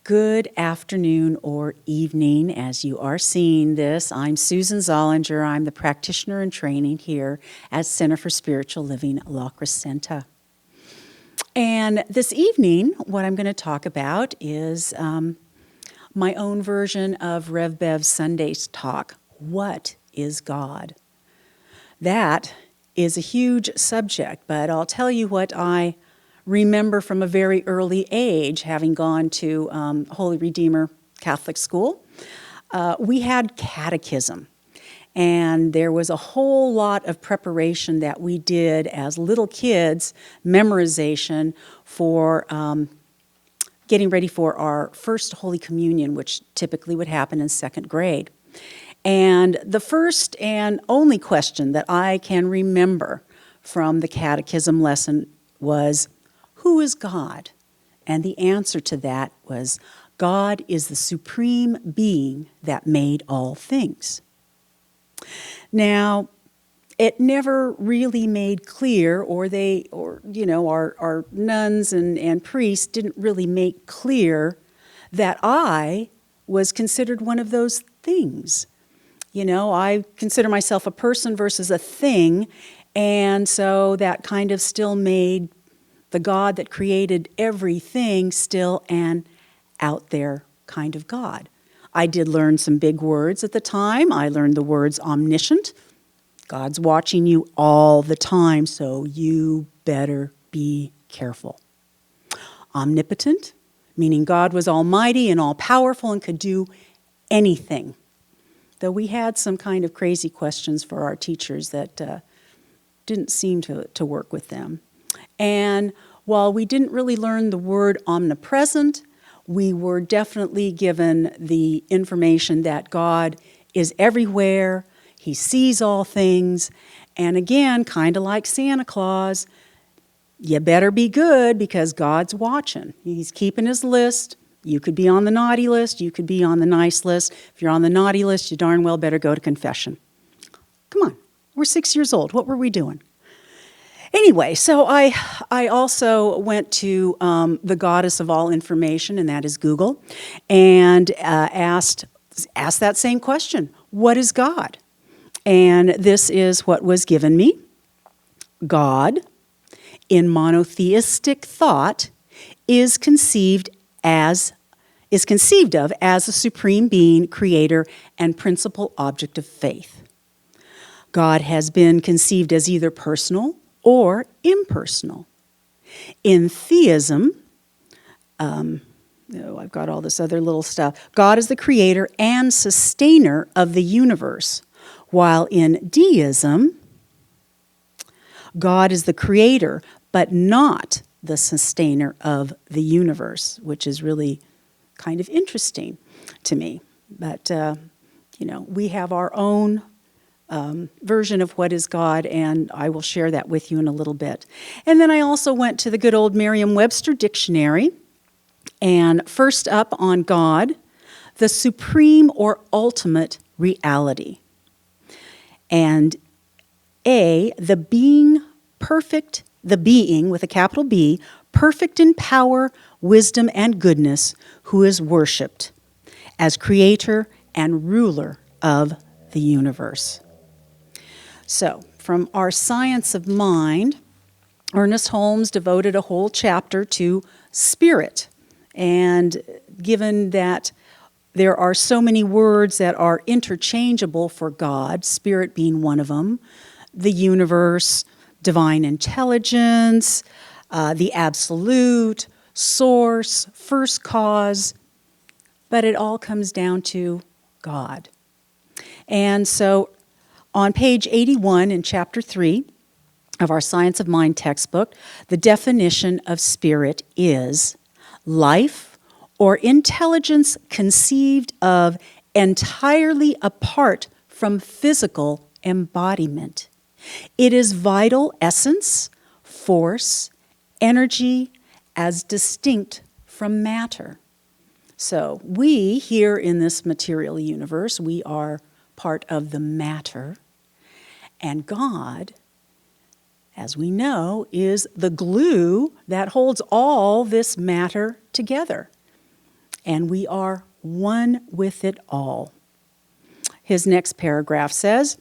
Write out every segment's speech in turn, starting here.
Good afternoon or evening as you are seeing this. I'm Susan Zollinger. I'm the practitioner in training here at Center for Spiritual Living, La Crescenta. And this evening, what I'm going to talk about is my own version of Rev Bev's Sunday's talk, What is God? That is a huge subject, but I'll tell you what I remember from a very early age, having gone to Holy Redeemer Catholic School. We had catechism, and there was a whole lot of preparation that we did as little kids, memorization for getting ready for our first Holy Communion, which typically would happen in second grade. And the first and only question that I can remember from the catechism lesson was, who is God? And the answer to that was, God is the supreme being that made all things. Now, it never really made clear, or our nuns and priests didn't really make clear that I was considered one of those things. You know, I consider myself a person versus a thing, and so that kind of still made the God that created everything still an out there kind of God. I did learn some big words at the time. I learned the words omniscient. God's watching you all the time, so you better be careful. Omnipotent, meaning God was almighty and all-powerful and could do anything. Though we had some kind of crazy questions for our teachers that didn't seem to work with them. And while we didn't really learn the word omnipresent, we were definitely given the information that God is everywhere, He sees all things, and again, kind of like Santa Claus, you better be good because God's watching. He's keeping His list. You could be on the naughty list, you could be on the nice list. If you're on the naughty list, you darn well better go to confession. Come on, we're 6 years old. What were we doing? Anyway, so I also went to the goddess of all information, and that is Google, and asked that same question, what is God? And this is what was given me. God, in monotheistic thought, is conceived of as a supreme being, creator, and principal object of faith. God has been conceived as either personal or impersonal. In theism, I've got all this other little stuff. God is the creator and sustainer of the universe, while in deism, God is the creator, but not the sustainer of the universe, which is really kind of interesting to me. But, we have our own version of what is God, and I will share that with you in a little bit. And then I also went to the good old Merriam-Webster dictionary, and first up on God, the supreme or ultimate reality. And the being perfect, the being with a capital B, perfect in power, wisdom, and goodness, who is worshipped as creator and ruler of the universe. So, from our science of mind, Ernest Holmes devoted a whole chapter to spirit. And given that there are so many words that are interchangeable for God, spirit being one of them, the universe, divine intelligence, the absolute, source, first cause, but it all comes down to God. And so on page 81 in chapter 3 of our Science of Mind textbook, the definition of spirit is life or intelligence conceived of entirely apart from physical embodiment. It is vital essence, force, energy as distinct from matter. So we here in this material universe, we are part of the matter, and God, as we know, is the glue that holds all this matter together. and we are one with it all. His next paragraph says,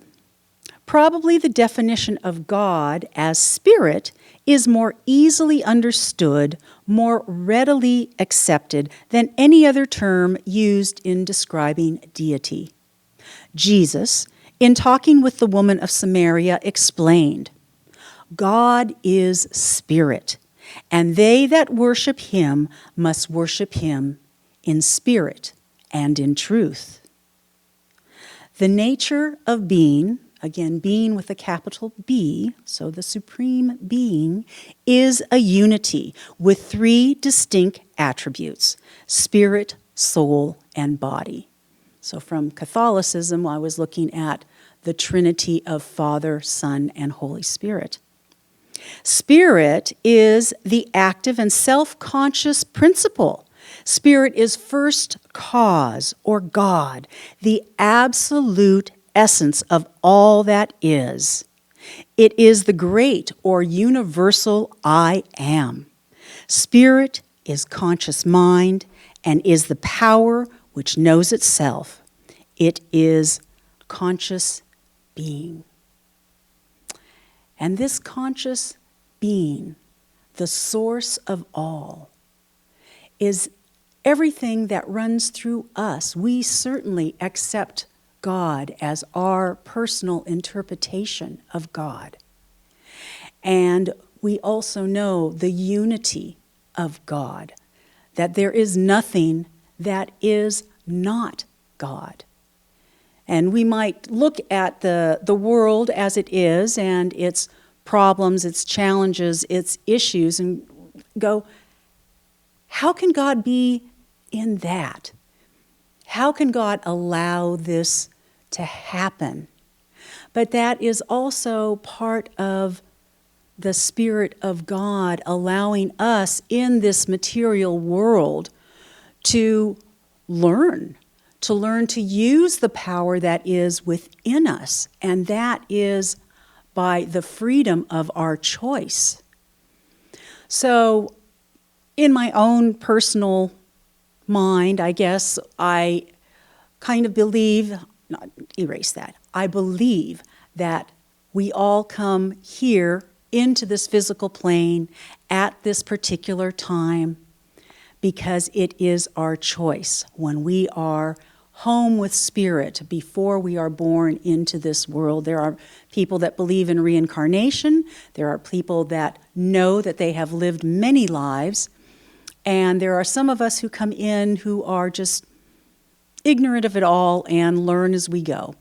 probably the definition of God as spirit is more easily understood, more readily accepted than any other term used in describing deity. Jesus, in talking with the woman of Samaria, explained, God is spirit, and they that worship him must worship him in spirit and in truth. The nature of being, again, being with a capital B, so the supreme being, is a unity with three distinct attributes: spirit, soul, and body. So from Catholicism, I was looking at the Trinity of Father, Son, and Holy Spirit. Spirit is the active and self-conscious principle. Spirit is first cause, or God, the absolute essence of all that is. It is the great or universal I am. Spirit is conscious mind and is the power which knows itself. It is conscious being. And this conscious being, the source of all, is everything that runs through us. We certainly accept God as our personal interpretation of God. And we also know the unity of God, that there is nothing that is not God. And we might look at the world as it is and its problems, its challenges, its issues, and go, how can God be in that? How can God allow this to happen? But that is also part of the Spirit of God allowing us in this material world to learn to use the power that is within us, and that is by the freedom of our choice. So, in my own personal mind, I guess, I kind of believe, not erase that, I believe that we all come here into this physical plane at this particular time because it is our choice. When we are home with spirit before we are born into this world, there are people that believe in reincarnation. There are people that know that they have lived many lives. And there are some of us who come in who are just ignorant of it all and learn as we go.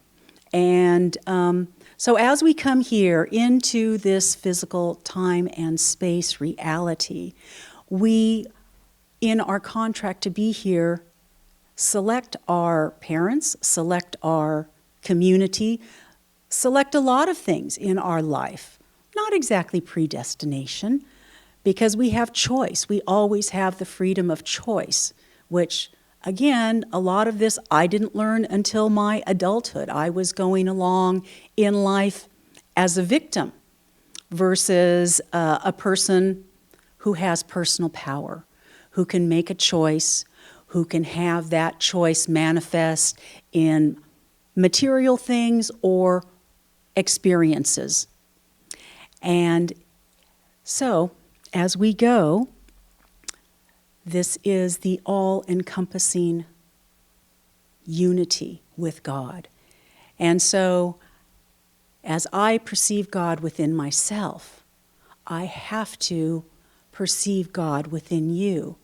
And so as we come here into this physical time and space reality, we, in our contract to be here, select our parents, select our community, select a lot of things in our life. Not exactly predestination, because we have choice. We always have the freedom of choice, which, again, a lot of this I didn't learn until my adulthood. I was going along in life as a victim versus a person who has personal power, who can make a choice, who can have that choice manifest in material things or experiences. And so, as we go, this is the all-encompassing unity with God. And so, as I perceive God within myself, I have to perceive God within you.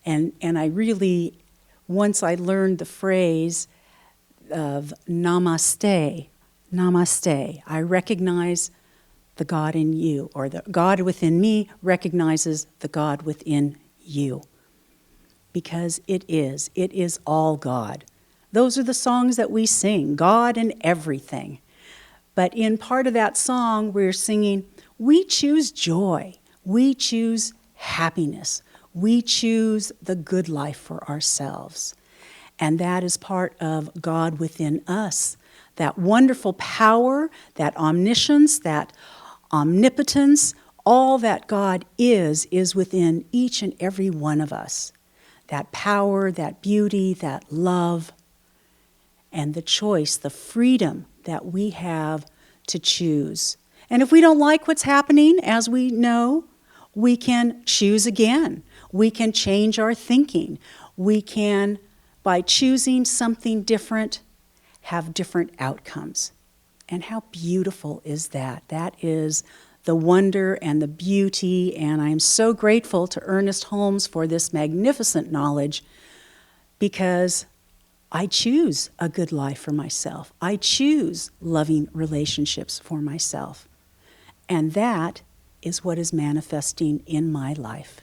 And I really, once I learned the phrase of namaste, I recognize the God in you, or the God within me recognizes the God within you. Because it is all God. Those are the songs that we sing, God and everything. But in part of that song, we're singing, we choose joy, we choose happiness, we choose the good life for ourselves. And that is part of God within us. That wonderful power, that omniscience, that omnipotence, all that God is within each and every one of us. that power, that beauty, that love, and the choice, the freedom that we have to choose. And if we don't like what's happening, as we know, we can choose again. We can change our thinking. We can, by choosing something different, have different outcomes. And how beautiful is that? That is the wonder and the beauty, and I'm so grateful to Ernest Holmes for this magnificent knowledge, because I choose a good life for myself. I choose loving relationships for myself. And that is what is manifesting in my life.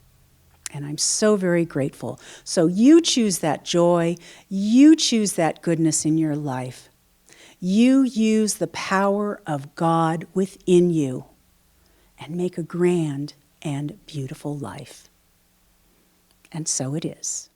And I'm so very grateful. So you choose that joy. You choose that goodness in your life. You use the power of God within you and make a grand and beautiful life. And so it is.